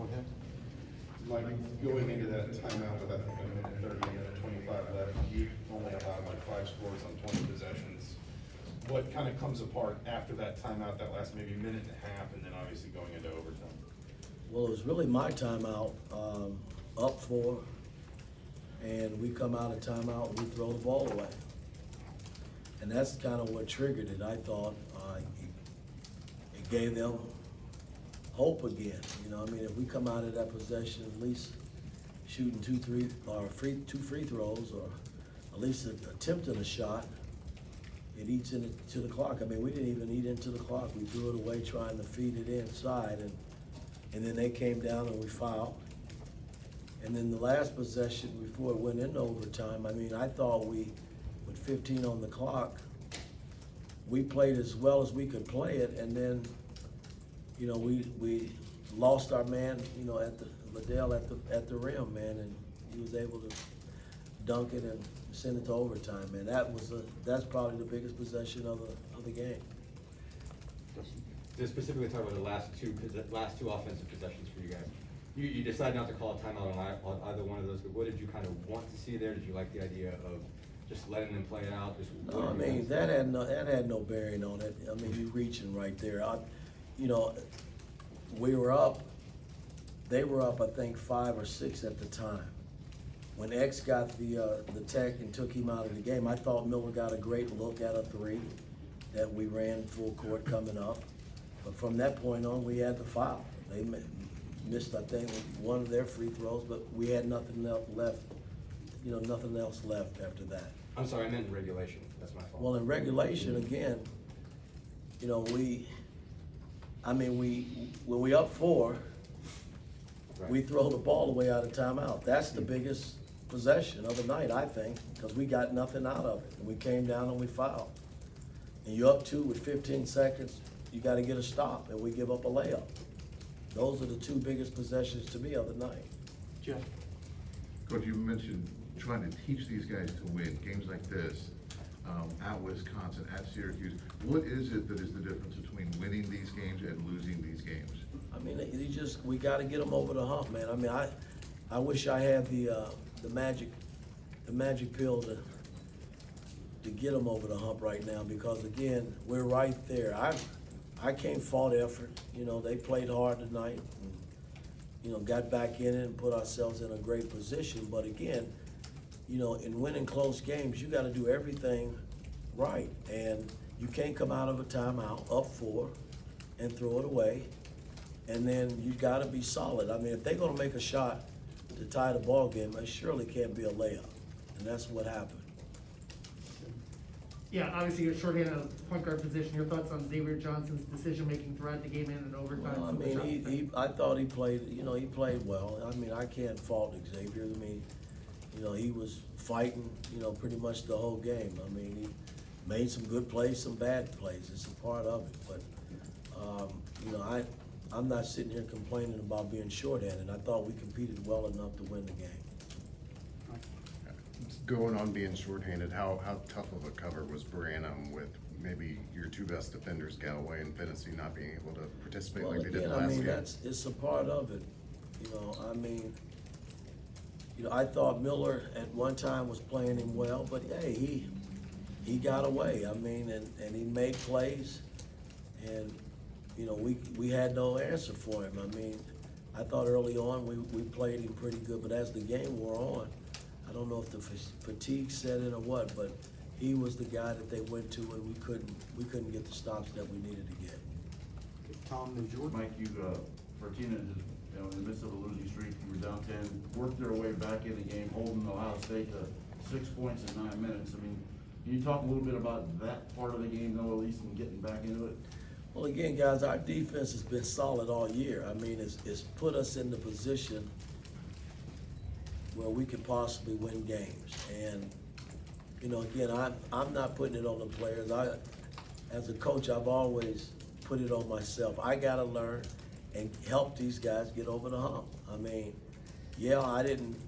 Go ahead. Like, going into that timeout with, I think, a minute 30, a minute 25 left, you only allowed like 5 scores on 20 possessions. What kind of comes apart after that timeout, that last maybe minute and a half, and then obviously going into overtime? Well, it was really my timeout, up 4, and we come out of timeout and we throw the ball away. And that's kind of what triggered it. I thought it gave them hope again. You know, I mean, if we come out of that possession at least shooting 2 free throws, or at least attempting a shot, it eats into the clock. I mean, we didn't even eat into the clock. We threw it away trying to feed it inside, and then they came down and we fouled. And then the last possession before it went into overtime, I mean, I thought with 15 on the clock, we played as well as we could play it, and then, you know, we lost our man, you know, at the Liddell at the rim, man, and he was able to dunk it and send it to overtime, man. That's probably the biggest possession of the game. To specifically talk about the last two offensive possessions for you guys. You decided not to call a timeout on either one of those, but what did you kind of want to see there? Did you like the idea of just letting them play it out? No, I mean, that had no bearing on it. I mean, you're reaching right there. You know, we were up, they were up, I think, 5 or 6 at the time. When X got the tech and took him out of the game, I thought Miller got a great look at a 3 that we ran full court coming up. But from that point on, we had the foul. They missed, I think, one of their free throws, but we had nothing else left. You know, nothing else left after that. I'm sorry, I meant in regulation. That's my fault. Well, in regulation, again, you know, when we up 4, Right. we throw the ball away out of timeout. That's the biggest possession of the night, I think, because we got nothing out of it. And we came down and we fouled. And you're up 2 with 15 seconds, you got to get a stop, and we give up a layup. Those are the 2 biggest possessions to me of the night. Jeff. Coach, you mentioned trying to teach these guys to win games like this, at Wisconsin, at Syracuse. What is it that is the difference between winning these games and losing these games? I mean, we got to get them over the hump, man. I mean, I wish I had the magic pill to get them over the hump right now, because again, we're right there. I came fought effort. You know, they played hard tonight, and, you know, got back in it and put ourselves in a great position. But again, you know, in winning close games, you got to do everything right, and you can't come out of a timeout up 4 and throw it away. And then you got to be solid. I mean, if they're going to make a shot to tie the ball game, it surely can't be a layup, and that's what happened. Yeah, obviously you're shorthanded at the point guard position. Your thoughts on Xavier Johnson's decision-making throughout the game and overtime? Well, I mean, I thought he played. You know, he played well. I mean, I can't fault Xavier. I mean, you know, he was fighting, you know, pretty much the whole game. I mean, he made some good plays, some bad plays. It's a part of it. But you know, I'm not sitting here complaining about being shorthanded. I thought we competed well enough to win the game. Going on being shorthanded, how tough of a cover was Branham with maybe your 2 best defenders, Galloway and Fennessy, not being able to participate Well, like they did again, last I mean, game? it's a part of it. You know, I mean, you know, I thought Miller at one time was playing him well, but hey, he got away. I mean, and he made plays, and you know, we had no answer for him. I mean, I thought early on we played him pretty good, but as the game wore on, I don't know if the fatigue set in or what, but he was the guy that they went to, and we couldn't get the stops that we needed to get. Tom and Jordan. Mike, Martinez is, you know, in the midst of a losing streak, you were down 10, worked their way back in the game, holding Ohio State to 6 points in 9 minutes. I mean, can you talk a little bit about that part of the game, though, at least, and getting back into it? Well, again, guys, our defense has been solid all year. I mean, it's put us in the position where we could possibly win games. And, you know, again, I'm not putting it on the players. As a coach, I've always put it on myself. I got to learn and help these guys get over the hump. I mean, yeah, I didn't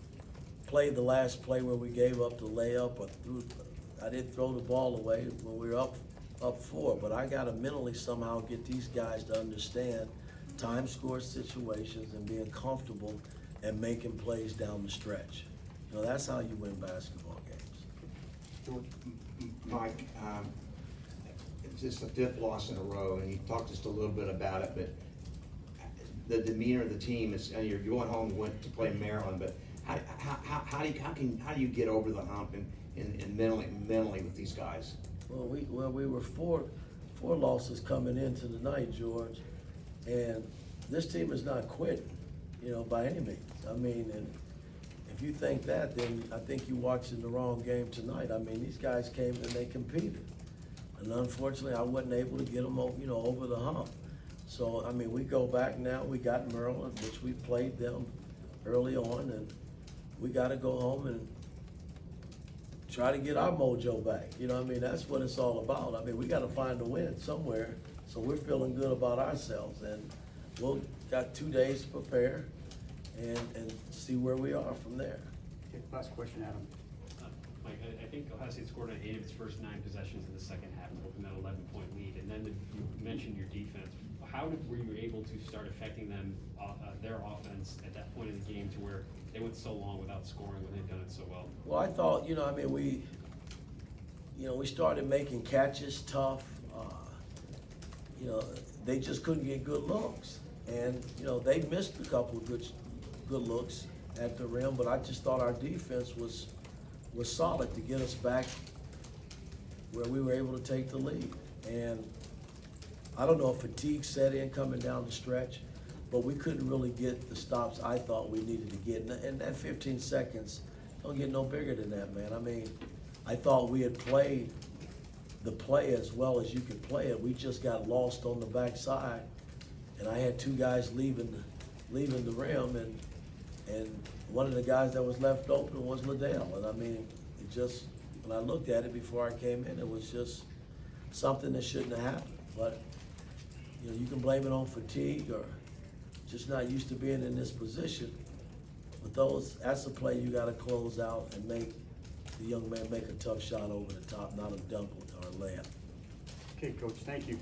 play the last play where we gave up the layup, or I didn't throw the ball away when we were up 4, but I got to mentally somehow get these guys to understand time score situations and being comfortable and making plays down the stretch. You know, that's how you win basketball games. Mike, it's just the fifth loss in a row, and you talked just a little bit about it, but the demeanor of the team is, and you're going home and went to play Maryland, but how do you get over the hump and mentally with these guys? Well, we were four losses coming into the night, George, and this team is not quitting, you know, by any means. I mean, and if you think that, then I think you're watching the wrong game tonight. I mean, these guys came and they competed, and unfortunately, I wasn't able to get them, you know, over the hump. So, I mean, we go back now. We got Maryland, which we played them early on, and we got to go home and try to get our mojo back. You know what I mean? That's what it's all about. I mean, we got to find a win somewhere, so we're feeling good about ourselves. And we'll got 2 days to prepare and see where we are from there. Okay, last question, Adam. Mike, I think Ohio State scored on 8 of its first 9 possessions in the second half and opened that 11-point lead. And then you mentioned your defense. How were you able to start affecting them, their offense at that point in the game to where they went so long without scoring when they've done it so well? Well, I thought, you know, I mean, we started making catches tough. You know, they just couldn't get good looks. And, you know, they missed a couple of good looks at the rim, but I just thought our defense was solid to get us back where we were able to take the lead. And I don't know if fatigue set in coming down the stretch, but we couldn't really get the stops I thought we needed to get. And that 15 seconds don't get no bigger than that, man. I mean, I thought we had played the play as well as you could play it. We just got lost on the backside, and I had 2 guys leaving the rim, and one of the guys that was left open was Liddell. And I mean, it just, when I looked at it before I came in, it was just something that shouldn't have happened. But you know, you can blame it on fatigue or just not used to being in this position. But that's a play you got to close out and make the young man make a tough shot over the top, not a dunk or a layup. Okay, Coach, thank you.